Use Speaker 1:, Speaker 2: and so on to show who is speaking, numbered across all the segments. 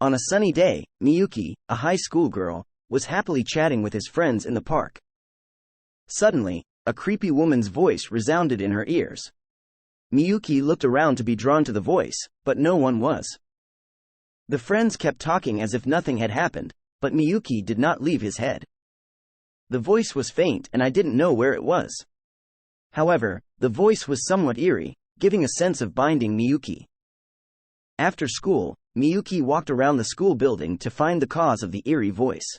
Speaker 1: On a sunny day, Miyuki, a high school girl, was happily chatting with his friends in the park. Suddenly, a creepy woman's voice resounded in her ears. Miyuki looked around to be drawn to the voice, but no one was. The friends kept talking as if nothing had happened, but Miyuki did not leave his head. The voice was faint and I didn't know where it was. However, the voice was somewhat eerie, giving a sense of binding Miyuki. After school, Miyuki walked around the school building to find the cause of the eerie voice.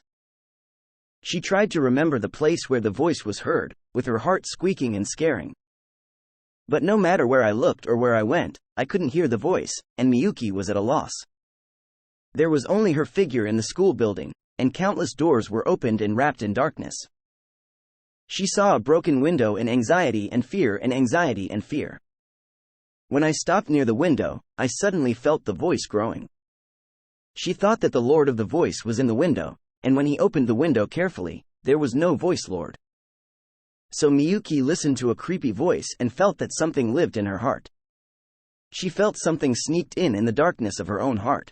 Speaker 1: She tried to remember the place where the voice was heard, with her heart squeaking and scaring. But no matter where I looked or where I went, I couldn't hear the voice, and Miyuki was at a loss. There was only her figure in the school building, and countless doors were opened and wrapped in darkness. She saw a broken window and anxiety and fear and anxiety and fear. When I stopped near the window, I suddenly felt the voice growing. She thought that the Lord of the voice was in the window, and when he opened the window carefully, there was no voice Lord. So Miyuki listened to a creepy voice and felt that something lived in her heart. She felt something sneaked in the darkness of her own heart.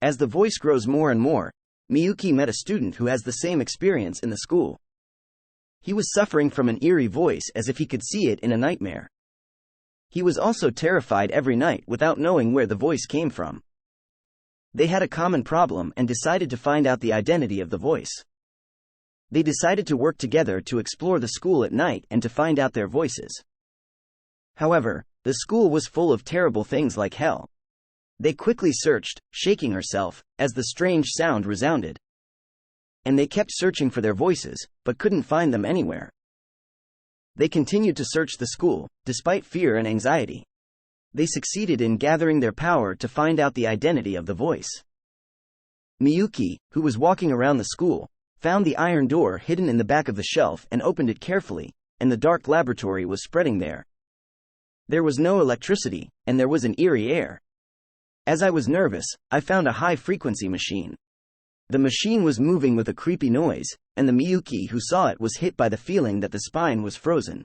Speaker 1: As the voice grows more and more, Miyuki met a student who has the same experience in the school. He was suffering from an eerie voice as if he could see it in a nightmare. He was also terrified every night without knowing where the voice came from. They had a common problem and decided to find out the identity of the voice. They decided to work together to explore the school at night and to find out their voices. However, the school was full of terrible things like hell. They quickly searched, shaking herself, as the strange sound resounded. And they kept searching for their voices, but couldn't find them anywhere. They continued to search the school, despite fear and anxiety. They succeeded in gathering their power to find out the identity of the voice. Miyuki, who was walking around the school, found the iron door hidden in the back of the shelf and opened it carefully, and the dark laboratory was spreading there. There was no electricity, and there was an eerie air. As I was nervous, I found a high-frequency machine. The machine was moving with a creepy noise, and the Miyuki who saw it was hit by the feeling that the spine was frozen.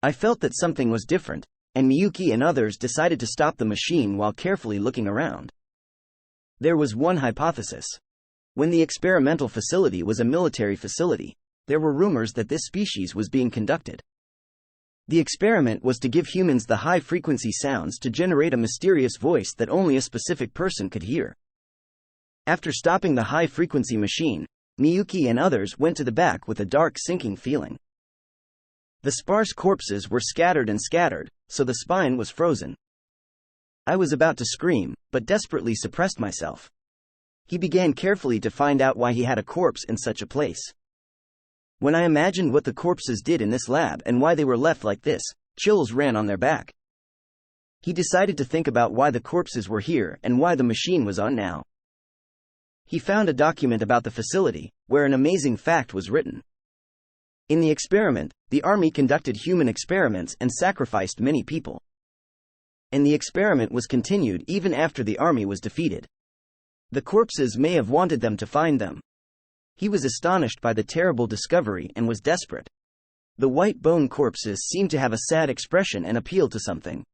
Speaker 1: I felt that something was different, and Miyuki and others decided to stop the machine while carefully looking around. There was one hypothesis. When the experimental facility was a military facility, there were rumors that this species was being conducted. The experiment was to give humans the high-frequency sounds to generate a mysterious voice that only a specific person could hear. After stopping the high-frequency machine, Miyuki and others went to the back with a dark sinking feeling. The sparse corpses were scattered, so the spine was frozen. I was about to scream, but desperately suppressed myself. He began carefully to find out why he had a corpse in such a place. When I imagined what the corpses did in this lab and why they were left like this, chills ran on their back. He decided to think about why the corpses were here and why the machine was on now. He found a document about the facility, where an amazing fact was written. In the experiment, the army conducted human experiments and sacrificed many people. And the experiment was continued even after the army was defeated. The corpses may have wanted them to find them. He was astonished by the terrible discovery and was desperate. The white bone corpses seemed to have a sad expression and appeal to something.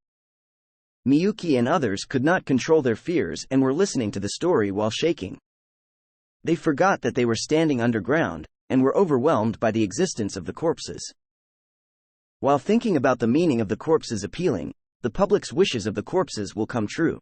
Speaker 1: Miyuki and others could not control their fears and were listening to the story while shaking. They forgot that they were standing underground, and were overwhelmed by the existence of the corpses. While thinking about the meaning of the corpses appealing, the public's wishes of the corpses will come true.